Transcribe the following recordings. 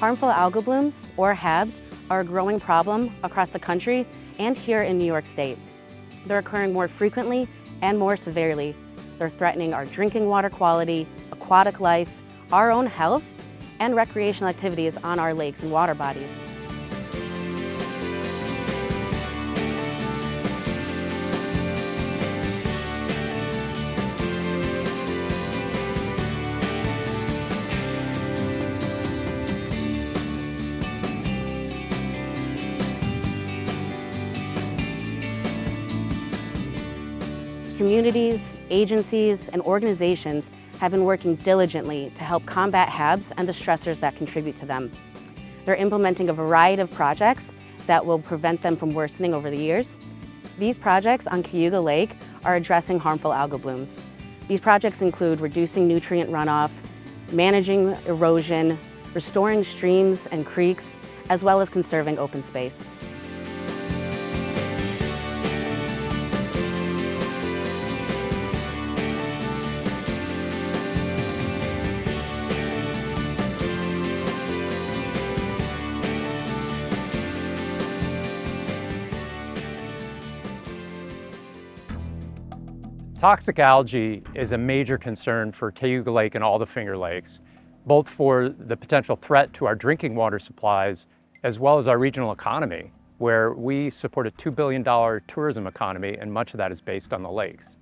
Harmful algal blooms, or HABs, are a growing problem across the country and here in New York State. They're occurring more frequently and more severely. They're threatening our drinking water quality, aquatic life, our own health, and recreational activities on our lakes and water bodies. Communities, agencies, and organizations have been working diligently to help combat HABs and the stressors that contribute to them. They're implementing a variety of projects that will prevent them from worsening over the years. These projects on Cayuga Lake are addressing harmful algal blooms. These projects include reducing nutrient runoff, managing erosion, restoring streams and creeks, as well as conserving open space. Toxic algae is a major concern for Cayuga Lake and all the Finger Lakes, both for the potential threat to our drinking water supplies as well as our regional economy, where we support a $2 billion tourism economy, and much of that is based on the lakes.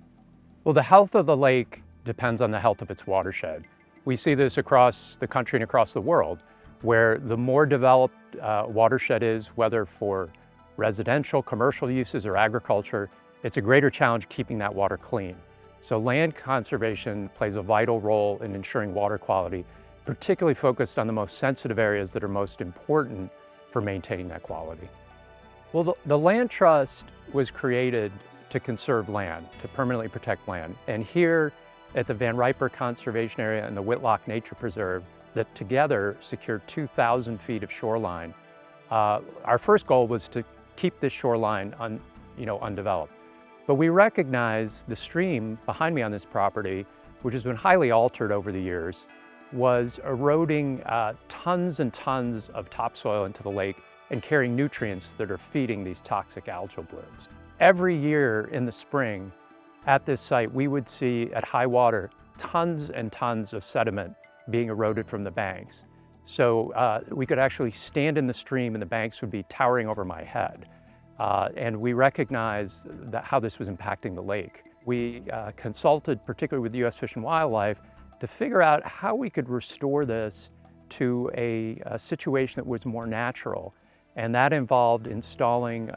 Well, the health of the lake depends on the health of its watershed. We see this across the country and across the world, where the more developed watershed is, whether for residential, commercial uses, or agriculture, it's a greater challenge keeping that water clean. So land conservation plays a vital role in ensuring water quality, particularly focused on the most sensitive areas that are most important for maintaining that quality. Well, the Land Trust was created to conserve land, to permanently protect land. And here at the Van Riper Conservation Area and the Whitlock Nature Preserve, that together secured 2,000 feet of shoreline, our first goal was to keep this shoreline undeveloped. But we recognize the stream behind me on this property, which has been highly altered over the years, was eroding tons and tons of topsoil into the lake and carrying nutrients that are feeding these toxic algal blooms. Every year in the spring at this site, we would see at high water tons and tons of sediment being eroded from the banks. So we could actually stand in the stream and the banks would be towering over my head. And we recognized how this was impacting the lake. We consulted, particularly with U.S. Fish and Wildlife, to figure out how we could restore this to a situation that was more natural. And that involved installing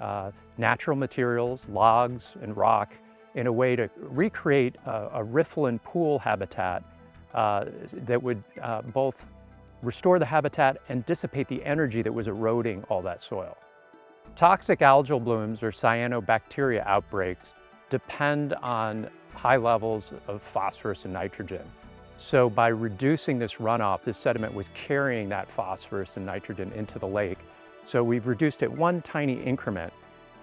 natural materials, logs and rock, in a way to recreate a riffle pool habitat that would both restore the habitat and dissipate the energy that was eroding all that soil. Toxic algal blooms or cyanobacteria outbreaks depend on high levels of phosphorus and nitrogen. So by reducing this runoff, this sediment was carrying that phosphorus and nitrogen into the lake. So we've reduced it one tiny increment.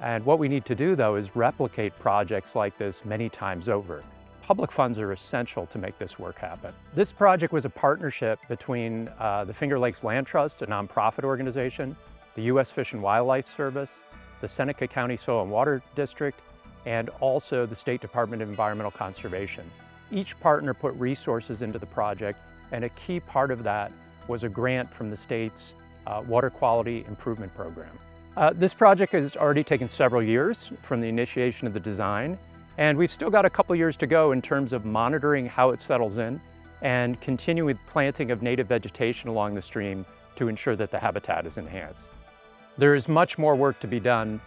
And what we need to do, though, is replicate projects like this many times over. Public funds are essential to make this work happen. This project was a partnership between the Finger Lakes Land Trust, a nonprofit organization, the U.S. Fish and Wildlife Service, the Seneca County Soil and Water District, and also the State Department of Environmental Conservation. Each partner put resources into the project, and a key part of that was a grant from the state's Water Quality Improvement Program. This project has already taken several years from the initiation of the design, and we've still got a couple years to go in terms of monitoring how it settles in and continue with planting of native vegetation along the stream to ensure that the habitat is enhanced. There is much more work to be done.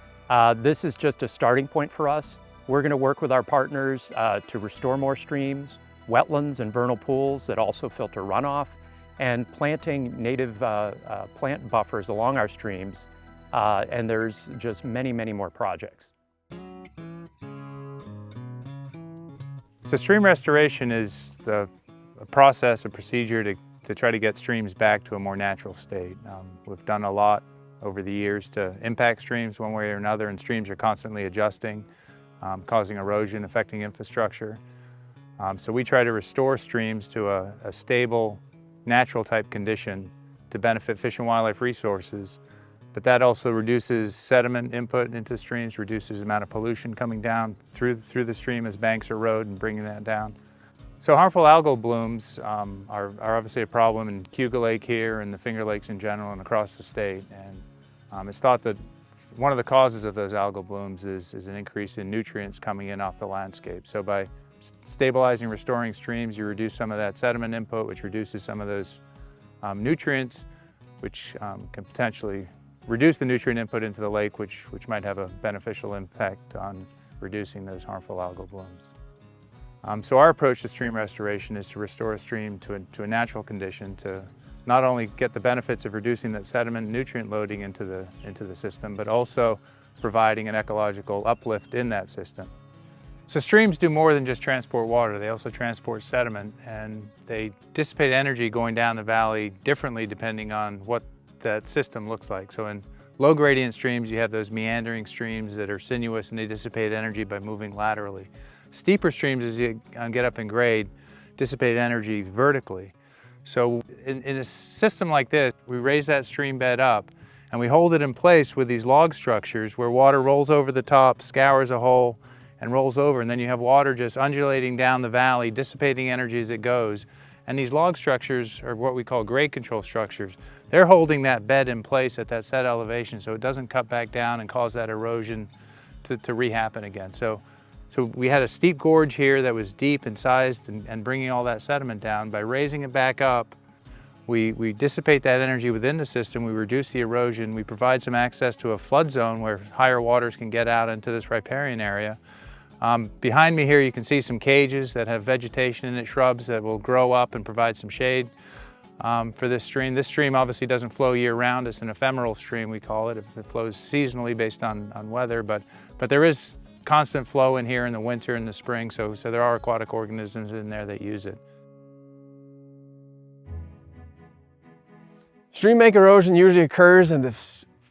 This is just a starting point for us. We're going to work with our partners to restore more streams, wetlands and vernal pools that also filter runoff, and planting native plant buffers along our streams. And there's just many, many more projects. So stream restoration is a process, a procedure to try to get streams back to a more natural state. We've done a lot over the years to impact streams one way or another, and streams are constantly adjusting, causing erosion, affecting infrastructure. So we try to restore streams to a stable, natural type condition to benefit fish and wildlife resources. But that also reduces sediment input into streams, reduces the amount of pollution coming down through the stream as banks erode and bringing that down. So harmful algal blooms are obviously a problem in Cayuga Lake here and the Finger Lakes in general and across the state. And it's thought that one of the causes of those algal blooms is an increase in nutrients coming in off the landscape. So by stabilizing, restoring streams, you reduce some of that sediment input, which reduces some of those nutrients, which can potentially reduce the nutrient input into the lake, which might have a beneficial impact on reducing those harmful algal blooms. So our approach to stream restoration is to restore a stream to a natural condition to not only get the benefits of reducing that sediment and nutrient loading into the system, but also providing an ecological uplift in that system. So streams do more than just transport water. They also transport sediment, and they dissipate energy going down the valley differently depending on what that system looks like. So in low gradient streams, you have those meandering streams that are sinuous and they dissipate energy by moving laterally. Steeper streams, as you get up in grade, dissipate energy vertically. So in a system like this, we raise that stream bed up and we hold it in place with these log structures where water rolls over the top, scours a hole, and rolls over, and then you have water just undulating down the valley, dissipating energy as it goes. And these log structures are what we call grade control structures. They're holding that bed in place at that set elevation so it doesn't cut back down and cause that erosion to re-happen again. So we had a steep gorge here that was deep and sized and bringing all that sediment down. By raising it back up, we dissipate that energy within the system, we reduce the erosion, we provide some access to a flood zone where higher waters can get out into this riparian area. Behind me here you can see some cages that have vegetation in it, shrubs that will grow up and provide some shade for this stream. This stream obviously doesn't flow year-round, it's an ephemeral stream we call it. It flows seasonally based on weather, but there is constant flow in here in the winter and the spring, so there are aquatic organisms in there that use it. Stream bank erosion usually occurs in the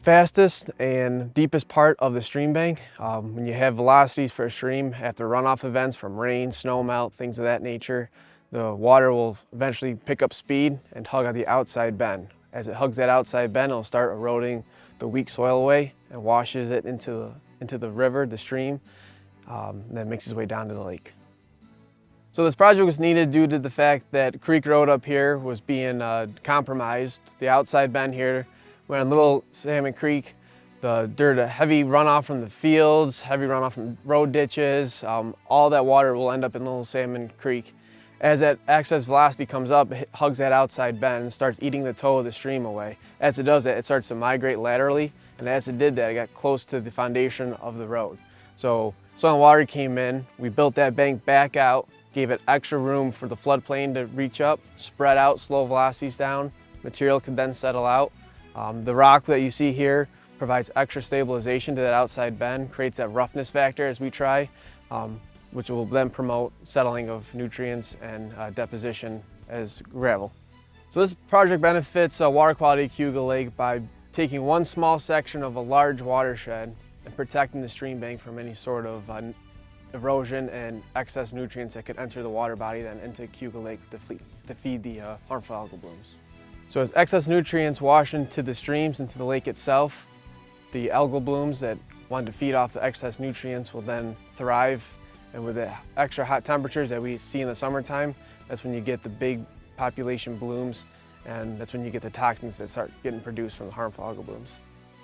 fastest and deepest part of the stream bank. When you have velocities for a stream after runoff events from rain, snow melt, things of that nature, the water will eventually pick up speed and hug on the outside bend. As it hugs that outside bend, it'll start eroding the weak soil away and washes it into the river, the stream, and then makes its way down to the lake. So this project was needed due to the fact that Creek Road up here was being compromised. The outside bend here went on Little Salmon Creek. The dirt, heavy runoff from the fields, heavy runoff from road ditches, all that water will end up in Little Salmon Creek. As that excess velocity comes up, it hugs that outside bend and starts eating the toe of the stream away. As it does that, it starts to migrate laterally, and as it did that, it got close to the foundation of the road. So soil and water came in, we built that bank back out, gave it extra room for the floodplain to reach up, spread out, slow velocities down, material can then settle out. The rock that you see here provides extra stabilization to that outside bend, creates that roughness factor as we try, which will then promote settling of nutrients and deposition as gravel. So this project benefits water quality at Cayuga Lake by taking one small section of a large watershed and protecting the stream bank from any sort of erosion and excess nutrients that could enter the water body then into Cayuga Lake to feed the harmful algal blooms. So as excess nutrients wash into the streams, into the lake itself, the algal blooms that want to feed off the excess nutrients will then thrive. And with the extra hot temperatures that we see in the summertime, that's when you get the big population blooms, and that's when you get the toxins that start getting produced from the harmful algal blooms.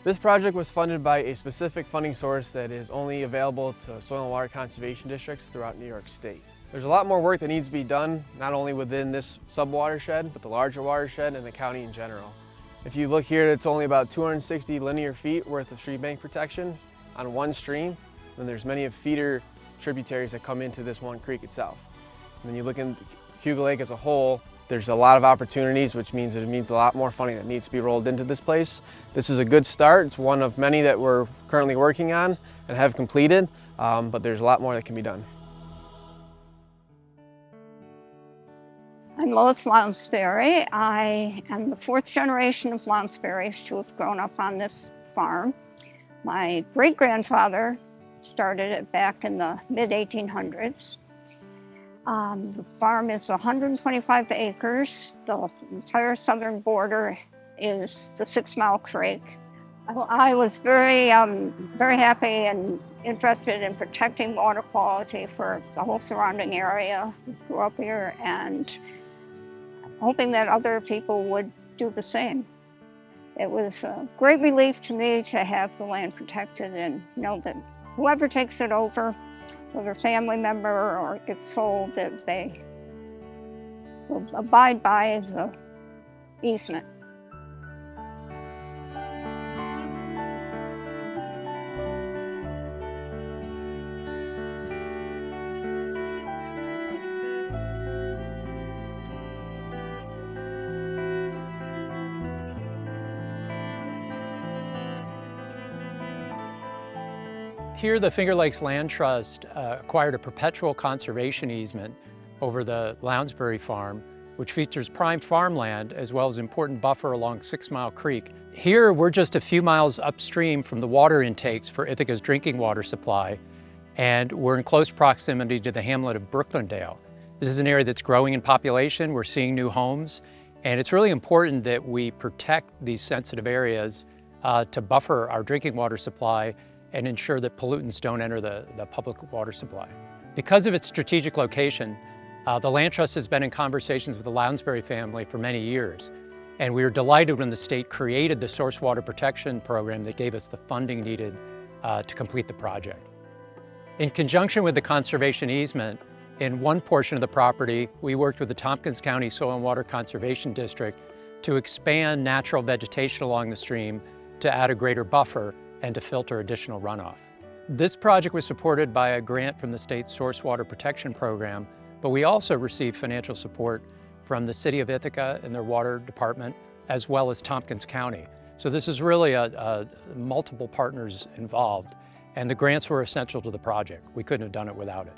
This project was funded by a specific funding source that is only available to soil and water conservation districts throughout New York State. There's a lot more work that needs to be done, not only within this sub-watershed, but the larger watershed and the county in general. If you look here, it's only about 260 linear feet worth of stream bank protection on one stream, and there's many of feeder tributaries that come into this one creek itself. When you look in Cayuga Lake as a whole, there's a lot of opportunities, which means that it means a lot more funding that needs to be rolled into this place. This is a good start. It's one of many that we're currently working on and have completed, but there's a lot more that can be done. I'm Lois Lounsbury. I am the fourth generation of Lounsburys to have grown up on this farm. My great-grandfather started it back in the mid-1800s. The farm is 125 acres. The entire southern border is the 6 Mile Creek. I was very happy and interested in protecting water quality for the whole surrounding area. Grew up here, and hoping that other people would do the same. It was a great relief to me to have the land protected and know that whoever takes it over, whether family member or it gets sold, that they will abide by the easement. Here, the Finger Lakes Land Trust acquired a perpetual conservation easement over the Lounsbury Farm, which features prime farmland as well as important buffer along 6 Mile Creek. Here, we're just a few miles upstream from the water intakes for Ithaca's drinking water supply, and we're in close proximity to the hamlet of Brooklandale. This is an area that's growing in population. We're seeing new homes, and it's really important that we protect these sensitive areas to buffer our drinking water supply and ensure that pollutants don't enter the public water supply. Because of its strategic location, the Land Trust has been in conversations with the Lounsbury family for many years, and we were delighted when the state created the Source Water Protection Program that gave us the funding needed to complete the project. In conjunction with the conservation easement, in one portion of the property, we worked with the Tompkins County Soil and Water Conservation District to expand natural vegetation along the stream to add a greater buffer and to filter additional runoff. This project was supported by a grant from the state's Source Water Protection Program, but we also received financial support from the City of Ithaca and their water department, as well as Tompkins County. So this is really multiple partners involved, and the grants were essential to the project. We couldn't have done it without it.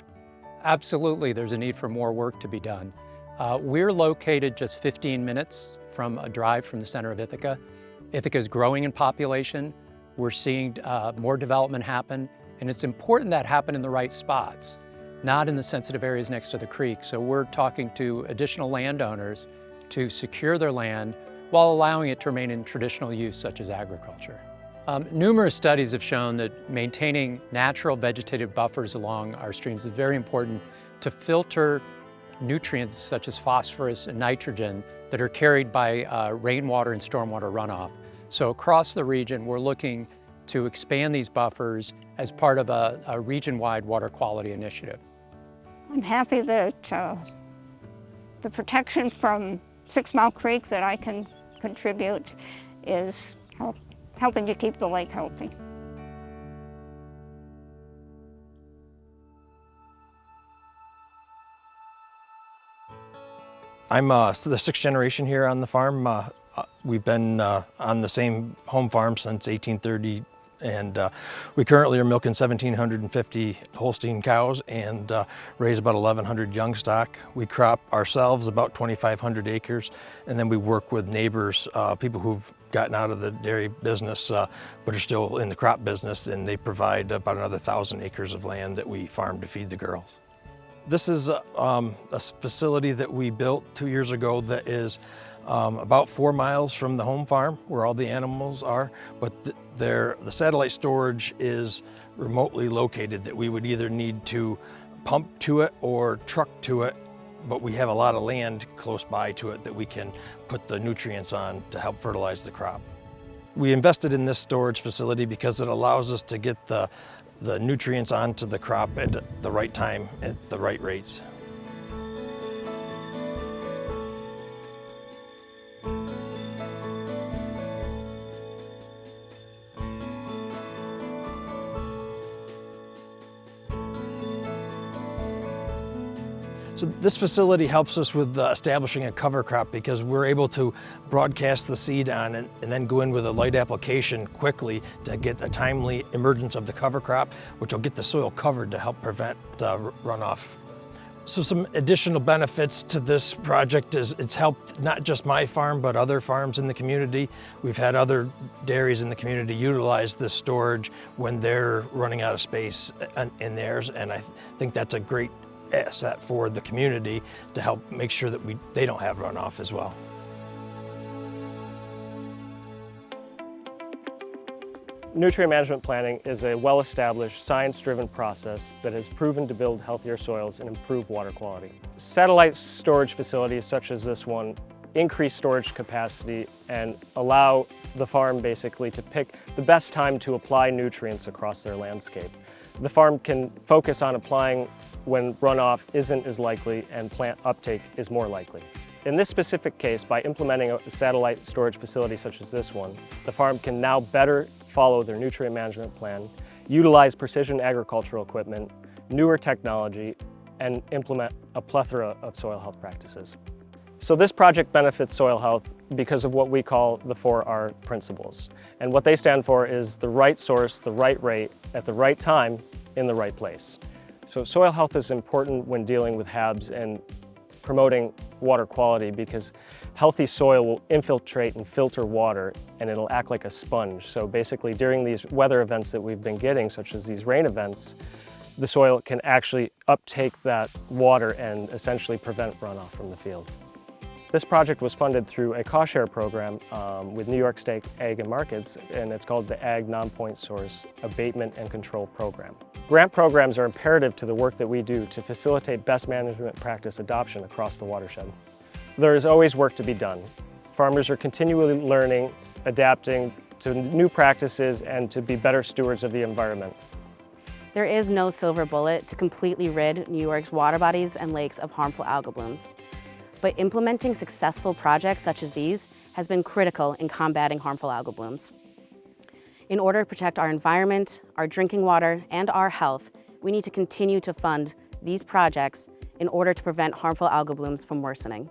Absolutely, there's a need for more work to be done. We're located just 15 minutes from a drive from the center of Ithaca. Ithaca is growing in population. We're seeing more development happen, and it's important that happen in the right spots, not in the sensitive areas next to the creek. So we're talking to additional landowners to secure their land while allowing it to remain in traditional use such as agriculture. Numerous studies have shown that maintaining natural vegetative buffers along our streams is very important to filter nutrients such as phosphorus and nitrogen that are carried by rainwater and stormwater runoff. So across the region, we're looking to expand these buffers as part of a region-wide water quality initiative. I'm happy that the protection from 6 Mile Creek that I can contribute is helping to keep the lake healthy. I'm the 6th generation here on the farm. We've been on the same home farm since 1830, and we currently are milking 1,750 Holstein cows and raise about 1,100 young stock. We crop ourselves about 2,500 acres, and then we work with neighbors, people who've gotten out of the dairy business but are still in the crop business, and they provide about another 1,000 acres of land that we farm to feed the girls. This is a facility that we built 2 years ago that is about 4 miles from the home farm where all the animals are, but the satellite storage is remotely located that we would either need to pump to it or truck to it, but we have a lot of land close by to it that we can put the nutrients on to help fertilize the crop. We invested in this storage facility because it allows us to get the nutrients onto the crop at the right time at the right rates. So this facility helps us with establishing a cover crop because we're able to broadcast the seed on it and then go in with a light application quickly to get a timely emergence of the cover crop, which will get the soil covered to help prevent runoff. So some additional benefits to this project is it's helped not just my farm, but other farms in the community. We've had other dairies in the community utilize this storage when they're running out of space in theirs, and I think that's a great asset for the community to help make sure that they don't have runoff as well. Nutrient management planning is a well-established, science-driven process that has proven to build healthier soils and improve water quality. Satellite storage facilities such as this one increase storage capacity and allow the farm basically to pick the best time to apply nutrients across their landscape. The farm can focus on applying when runoff isn't as likely and plant uptake is more likely. In this specific case, by implementing a satellite storage facility such as this one, the farm can now better follow their nutrient management plan, utilize precision agricultural equipment, newer technology, and implement a plethora of soil health practices. So this project benefits soil health because of what we call the 4R principles. And what they stand for is the right source, the right rate, at the right time, in the right place. So soil health is important when dealing with HABs and promoting water quality because healthy soil will infiltrate and filter water and it'll act like a sponge. So basically during these weather events that we've been getting, such as these rain events, the soil can actually uptake that water and essentially prevent runoff from the field. This project was funded through a cost share program with New York State Ag and Markets, and it's called the Ag Non-Point Source Abatement and Control Program. Grant programs are imperative to the work that we do to facilitate best management practice adoption across the watershed. There is always work to be done. Farmers are continually learning, adapting to new practices, and to be better stewards of the environment. There is no silver bullet to completely rid New York's water bodies and lakes of harmful algal blooms. But implementing successful projects such as these has been critical in combating harmful algal blooms. In order to protect our environment, our drinking water, and our health, we need to continue to fund these projects in order to prevent harmful algal blooms from worsening.